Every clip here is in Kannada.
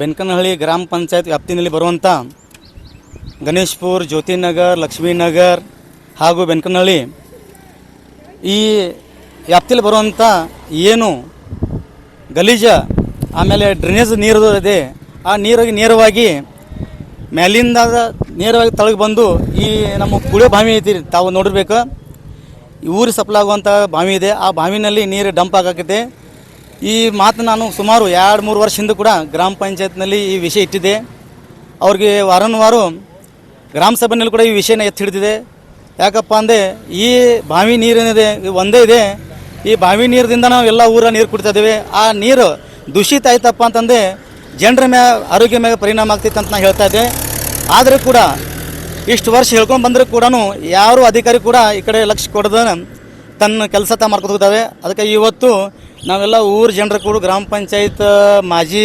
ಬೆನ್ಕನಹಳ್ಳಿ ಗ್ರಾಮ ಪಂಚಾಯತ್ ವ್ಯಾಪ್ತಿನಲ್ಲಿ ಬರುವಂಥ ಗಣೇಶ್ಪುರ, ಜ್ಯೋತಿನಗರ್, ಲಕ್ಷ್ಮೀನಗರ್ ಹಾಗೂ ಬೆನ್ಕನಹಳ್ಳಿ ಈ ವ್ಯಾಪ್ತಿಯಲ್ಲಿ ಬರುವಂಥ ಏನು ಗಲೀಜ ಆಮೇಲೆ ಡ್ರೈನೇಜ್ ನೀರು ಇದೆ, ಆ ನೀರಿಗೆ ನೇರವಾಗಿ ಮೇಲಿಂದ ನೇರವಾಗಿ ತಳಗೆ ಬಂದು ಈ ನಮ್ಮ ಕುಡಿಯೋ ಬಾವಿ ಐತಿ, ತಾವು ನೋಡಿರ್ಬೇಕು. ಊರಿಗೆ ಸಪ್ಲೈ ಆಗುವಂಥ ಬಾವಿ ಇದೆ, ಆ ಬಾವಿನಲ್ಲಿ ನೀರು ಡಂಪ್ ಆಗಕೈತೆ. ಈ ಮಾತು ನಾನು ಸುಮಾರು 2-3 ವರ್ಷ ಹಿಂದೆ ಕೂಡ ಗ್ರಾಮ ಪಂಚಾಯತ್ನಲ್ಲಿ ಈ ವಿಷಯ ಇಟ್ಟಿದ್ದೆ. ಅವ್ರಿಗೆ ವಾರ ಗ್ರಾಮ ಸಭೆಯಲ್ಲಿ ಕೂಡ ಈ ವಿಷಯನ ಎತ್ತಿ ಹಿಡಿದಿದೆ. ಯಾಕಪ್ಪ ಅಂದರೆ ಈ ಬಾವಿ ನೀರೇನಿದೆ ಒಂದೇ ಇದೆ, ಈ ಬಾವಿ ನೀರಿನಿಂದ ನಾವು ಎಲ್ಲ ಊರ ನೀರು ಕುಡಿತಾ ಇದ್ದೇವೆ. ಆ ನೀರು ದೂಷಿತ ಆಯ್ತಪ್ಪ ಅಂತಂದರೆ ಜನರ ಆರೋಗ್ಯ ಮೇಲೆ ಪರಿಣಾಮ ಆಗ್ತೈತೆ ಅಂತ ನಾನು ಹೇಳ್ತಾ ಇದ್ದೆ. ಆದರೆ ಕೂಡ ಇಷ್ಟು ವರ್ಷ ಹೇಳ್ಕೊಂಡು ಬಂದರೂ ಕೂಡ ಯಾರೂ ಅಧಿಕಾರಿ ಕೂಡ ಈ ಕಡೆ ಲಕ್ಷ್ಯ ಕೊಡದ ತನ್ನ ಕೆಲಸ ಮಾಡ್ಕೊಂಡು ಹೋಗ್ತದೆ. ಅದಕ್ಕೆ ಇವತ್ತು ನಾವೆಲ್ಲ ಊರ ಜನರು ಕೂಡ ಗ್ರಾಮ ಪಂಚಾಯತ್ ಮಾಜಿ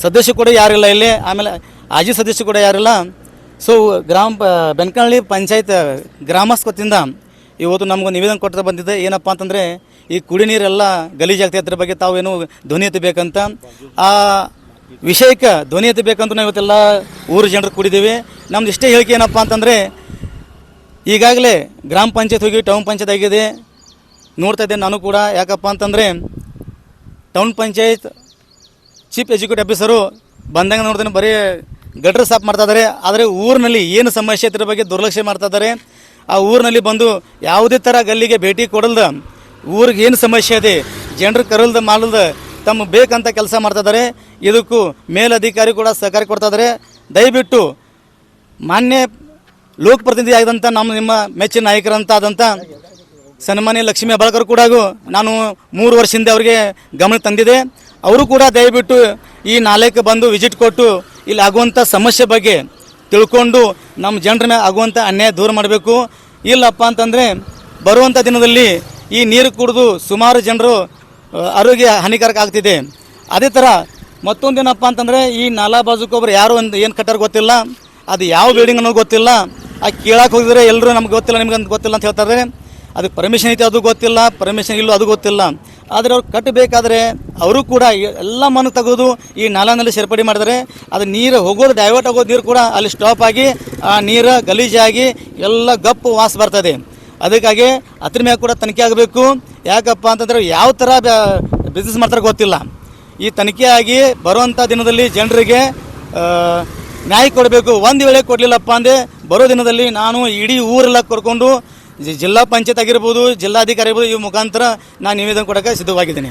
ಸದಸ್ಯರು ಕೂಡ ಯಾರಿಲ್ಲ ಇಲ್ಲಿ, ಆಮೇಲೆ ಆಜಿ ಸದಸ್ಯರು ಕೂಡ ಯಾರಿಲ್ಲ. ಸೊ ಬೆನ್ಕನಹಳ್ಳಿ ಪಂಚಾಯತ್ ಗ್ರಾಮಸ್ಥ ವತಿಯಿಂದ ಇವತ್ತು ನಮಗೂ ನಿವೇದನೆ ಕೊಡ್ತಾ ಬಂದಿದೆ. ಏನಪ್ಪ ಅಂತಂದರೆ ಈ ಕುಡಿ ನೀರೆಲ್ಲ ಗಲೀಜಾಗ್ತದೆ, ಅದ್ರ ಬಗ್ಗೆ ತಾವೇನು ಧ್ವನಿ ಎತ್ತಬೇಕಂತ, ಆ ವಿಷಯಕ್ಕೆ ಧ್ವನಿ ಎತ್ತಬೇಕಂತ ನಾವು ಇವತ್ತೆಲ್ಲ ಊರು ಜನರು ಕೂಡಿದ್ದೀವಿ. ನಮ್ದು ಇಷ್ಟೇ ಹೇಳಿಕೆ ಏನಪ್ಪ ಅಂತಂದರೆ, ಈಗಾಗಲೇ ಗ್ರಾಮ ಪಂಚಾಯತ್ ಹೋಗಿ ಟೌನ್ ಪಂಚಾಯತ್ ಆಗಿದೆ, ನೋಡ್ತಾ ಇದ್ದೇನೆ ನಾನು ಕೂಡ. ಯಾಕಪ್ಪ ಅಂತಂದರೆ town panchayat chief executive officer ಬಂದಂಗೆ ನೋಡ್ತಾನೆ ಬರೀ ಗಟ್ರ ಸಾಫ್ ಮಾಡ್ತಾ ಇದ್ದಾರೆ. ಆದರೆ ಊರಿನಲ್ಲಿ ಏನು ಸಮಸ್ಯೆ ಇದ್ರ ಬಗ್ಗೆ ದುರ್ಲಕ್ಷ್ಯ ಮಾಡ್ತಾ ಇದ್ದಾರೆ. ಆ ಊರಿನಲ್ಲಿ ಬಂದು ಯಾವುದೇ ಥರ ಗಲ್ಲಿಗೆ ಭೇಟಿ ಕೊಡಲ್ದ, ಊರಿಗೆ ಏನು ಸಮಸ್ಯೆ ಇದೆ ಜನರು ಕರಲ್ದ ಮಾಡಲ್ದ ತಮ್ಮ ಬೇಕಂತ ಕೆಲಸ ಮಾಡ್ತಾ ಇದ್ದಾರೆ. ಇದಕ್ಕೂ ಮೇಲಧಿಕಾರಿ ಕೂಡ ಸಹಕಾರ ಕೊಡ್ತಾ ಇದ್ದಾರೆ. ದಯವಿಟ್ಟು ಮಾನ್ಯ ಲೋಕಪ್ರತಿನಿಧಿ ಆಗಿದಂಥ ನಿಮ್ಮ ಮೆಚ್ಚಿನ ನಾಯಕರಂತ ಆದಂಥ ಸನ್ಮಾನ್ಯ ಲಕ್ಷ್ಮೀ ಹೆಬ್ಬಾಳ್ಕರ್ ಕೂಡ ನಾನು 3 ವರ್ಷದಿಂದ ಅವರಿಗೆ ಗಮನ ತಂದಿದೆ. ಅವರು ಕೂಡ ದಯವಿಟ್ಟು ಈ ನಾಲೆಗೆ ಬಂದು ವಿಸಿಟ್ ಕೊಟ್ಟು ಇಲ್ಲಿ ಆಗುವಂಥ ಸಮಸ್ಯೆ ಬಗ್ಗೆ ತಿಳ್ಕೊಂಡು ನಮ್ಮ ಜನರ ಮೇಲೆ ಆಗುವಂಥ ಅನ್ಯಾಯ ದೂರ ಮಾಡಬೇಕು. ಇಲ್ಲಪ್ಪ ಅಂತಂದರೆ ಬರುವಂಥ ದಿನದಲ್ಲಿ ಈ ನೀರು ಕುಡಿದು ಸುಮಾರು ಜನರು ಆರೋಗ್ಯ ಹಾನಿಕಾರಕ ಆಗ್ತಿದೆ. ಅದೇ ಥರ ಮತ್ತೊಂದೇನಪ್ಪ ಅಂತಂದರೆ ಈ ನಾಲಾ ಬಾಜುಕೊಬ್ಬರು ಯಾರು ಏನು ಕಟ್ಟಾರ ಗೊತ್ತಿಲ್ಲ, ಅದು ಯಾವ ಬಿಲ್ಡಿಂಗ್ ಅನ್ನೋದು ಗೊತ್ತಿಲ್ಲ. ಆ ಕೇಳಕ್ಕೆ ಹೋಗಿದ್ರೆ ಎಲ್ಲರೂ ನಮ್ಗೆ ಗೊತ್ತಿಲ್ಲ, ನಿಮ್ಗೆ ಅಂತ ಗೊತ್ತಿಲ್ಲ ಅಂತ ಹೇಳ್ತಾರೆ. ಅದಕ್ಕೆ ಪರ್ಮಿಷನ್ ಐತೆ ಅದು ಗೊತ್ತಿಲ್ಲ, ಪರ್ಮಿಷನ್ ಇಲ್ಲೋ ಅದು ಗೊತ್ತಿಲ್ಲ. ಆದರೆ ಅವ್ರು ಕಟ್ಟಬೇಕಾದ್ರೆ ಅವರು ಕೂಡ ಎಲ್ಲ ಮಣ್ಣು ತೆಗೆದು ಈ ನಾಲಾನಲ್ಲಿ ಸೇರ್ಪಡೆ ಮಾಡಿದರೆ ಅದು ನೀರು ಹೋಗೋದು ಡೈವರ್ಟ್ ಆಗೋದು ನೀರು ಕೂಡ ಅಲ್ಲಿ ಸ್ಟಾಪ್ ಆಗಿ ಆ ನೀರು ಗಲೀಜಾಗಿ ಎಲ್ಲ ಗಪ್ಪು ವಾಸ ಬರ್ತದೆ. ಅದಕ್ಕಾಗಿ ಅದ್ರ ಮೇಲೆ ಕೂಡ ತನಿಖೆ ಆಗಬೇಕು. ಯಾಕಪ್ಪ ಅಂತಂದರೆ ಯಾವ ಥರ ಬಿಸ್ನೆಸ್ ಮಾಡ್ತಾರೆ ಗೊತ್ತಿಲ್ಲ. ಈ ತನಿಖೆ ಆಗಿ ಬರುವಂಥ ದಿನದಲ್ಲಿ ಜನರಿಗೆ ನ್ಯಾಯ ಕೊಡಬೇಕು. ಒಂದು ವೇಳೆ ಕೊಡಲಿಲ್ಲಪ್ಪ ಅಂದರೆ ಬರೋ ದಿನದಲ್ಲಿ ನಾನು ಇಡೀ ಊರೆಲ್ಲ ಕರ್ಕೊಂಡು ಜಿಲ್ಲಾ ಪಂಚಾಯತ್ ಆಗಿರ್ಬೋದು, ಜಿಲ್ಲಾಧಿಕಾರಿ ಇರ್ಬೋದು, ಈ ಮುಖಾಂತರ ನಾನು ನಿವೇದನೆ ಕೊಡೋಕ್ಕೆ ಸಿದ್ಧವಾಗಿದ್ದೀನಿ.